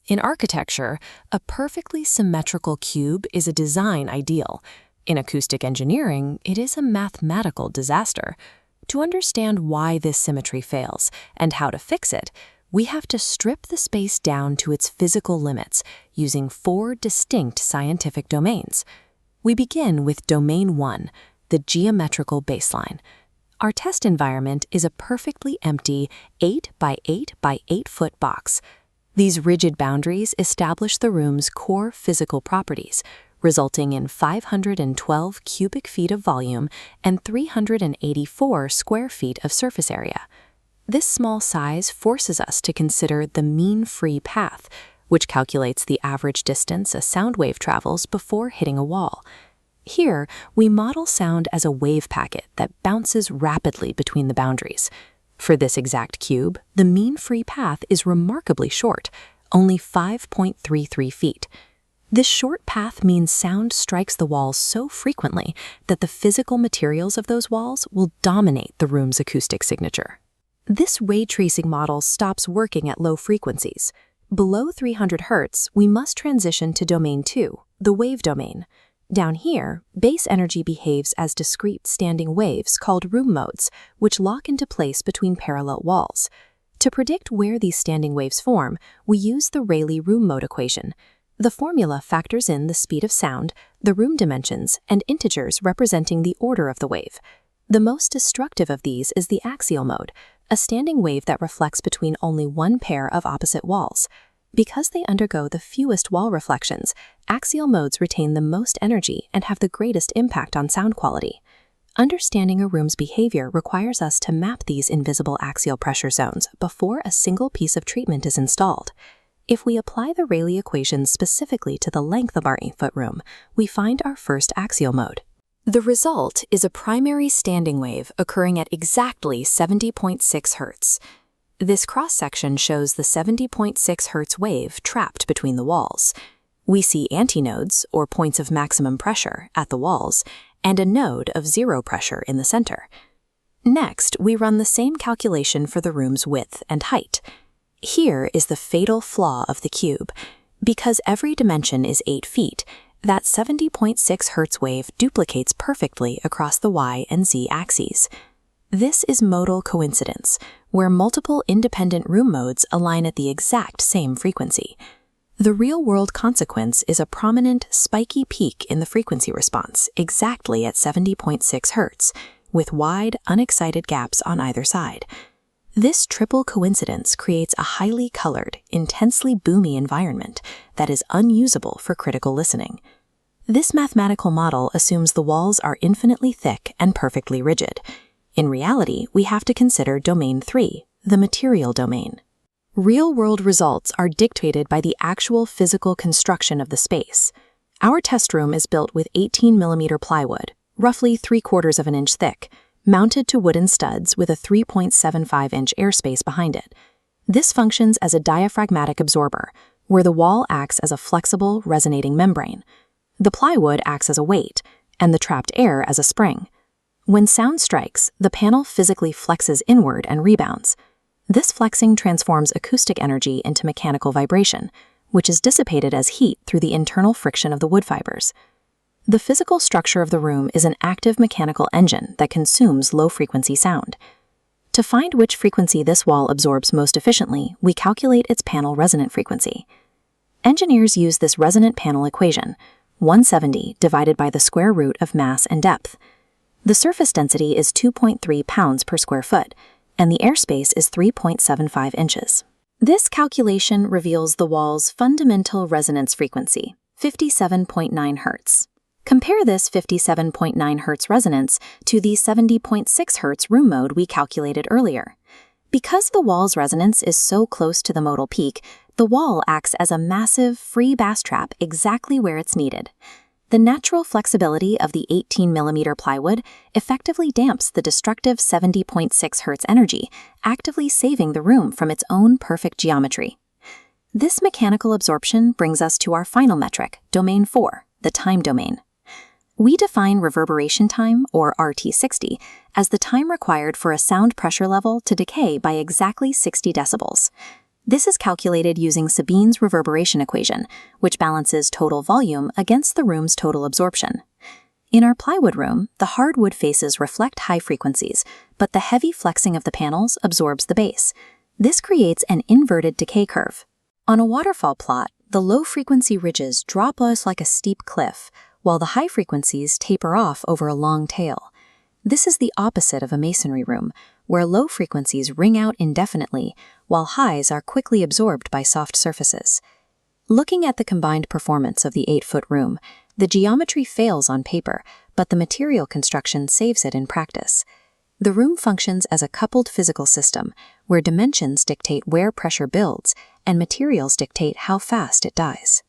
In architecture, a perfectly symmetrical cube is a design ideal. In acoustic engineering, it is a mathematical disaster. To understand why this symmetry fails and how to fix it, we have to strip the space down to its physical limits using 4 distinct scientific domains. We begin with Domain 1, the geometrical baseline. Our test environment is a perfectly empty 8 by 8 by 8 foot box. These rigid boundaries establish the room's core physical properties, resulting in 512 cubic feet of volume and 384 square feet of surface area. This small size forces us to consider the mean free path, which calculates the average distance a sound wave travels before hitting a wall. Here, we model sound as a wave packet that bounces rapidly between the boundaries. For this exact cube, the mean free path is remarkably short, only 5.33 feet. This short path means sound strikes the walls so frequently that the physical materials of those walls will dominate the room's acoustic signature. This ray tracing model stops working at low frequencies. Below 300 Hz, we must transition to Domain 2, the wave domain. Down here, bass energy behaves as discrete standing waves called room modes, which lock into place between parallel walls. To predict where these standing waves form, we use the Rayleigh room mode equation. The formula factors in the speed of sound, the room dimensions, and integers representing the order of the wave. The most destructive of these is the axial mode, a standing wave that reflects between only one pair of opposite walls. Because they undergo the fewest wall reflections, axial modes retain the most energy and have the greatest impact on sound quality. Understanding a room's behavior requires us to map these invisible axial pressure zones before a single piece of treatment is installed. If we apply the Rayleigh equations specifically to the length of our 8-foot room, we find our first axial mode. The result is a primary standing wave occurring at exactly 70.6 Hz. This cross-section shows the 70.6 Hz wave trapped between the walls. We see antinodes, or points of maximum pressure, at the walls, and a node of zero pressure in the center. Next, we run the same calculation for the room's width and height. Here is the fatal flaw of the cube. Because every dimension is 8 feet, that 70.6 Hz wave duplicates perfectly across the y and z axes. This is modal coincidence, where multiple independent room modes align at the exact same frequency. The real-world consequence is a prominent, spiky peak in the frequency response, exactly at 70.6 Hz, with wide, unexcited gaps on either side. This triple coincidence creates a highly colored, intensely boomy environment that is unusable for critical listening. This mathematical model assumes the walls are infinitely thick and perfectly rigid. In reality, we have to consider Domain 3, the material domain. Real-world results are dictated by the actual physical construction of the space. Our test room is built with 18mm plywood, roughly 3/4 of an inch thick, mounted to wooden studs with a 3.75-inch airspace behind it. This functions as a diaphragmatic absorber, where the wall acts as a flexible, resonating membrane. The plywood acts as a weight, and the trapped air as a spring. When sound strikes, the panel physically flexes inward and rebounds. This flexing transforms acoustic energy into mechanical vibration, which is dissipated as heat through the internal friction of the wood fibers. The physical structure of the room is an active mechanical engine that consumes low-frequency sound. To find which frequency this wall absorbs most efficiently, we calculate its panel resonant frequency. Engineers use this resonant panel equation, 170 divided by the square root of mass and depth. The surface density is 2.3 pounds per square foot, and the airspace is 3.75 inches. This calculation reveals the wall's fundamental resonance frequency, 57.9 Hz. Compare this 57.9 Hz resonance to the 70.6 Hz room mode we calculated earlier. Because the wall's resonance is so close to the modal peak, the wall acts as a massive, free bass trap exactly where it's needed. The natural flexibility of the 18mm plywood effectively damps the destructive 70.6 Hz energy, actively saving the room from its own perfect geometry. This mechanical absorption brings us to our final metric, Domain 4, the time domain. We define reverberation time, or RT60, as the time required for a sound pressure level to decay by exactly 60 decibels. This is calculated using Sabine's reverberation equation, which balances total volume against the room's total absorption. In our plywood room, the hardwood faces reflect high frequencies, but the heavy flexing of the panels absorbs the base. This creates an inverted decay curve. On a waterfall plot, the low-frequency ridges drop us like a steep cliff, while the high frequencies taper off over a long tail. This is the opposite of a masonry room, where low frequencies ring out indefinitely, while highs are quickly absorbed by soft surfaces. Looking at the combined performance of the 8-foot room, the geometry fails on paper, but the material construction saves it in practice. The room functions as a coupled physical system, where dimensions dictate where pressure builds and materials dictate how fast it dies.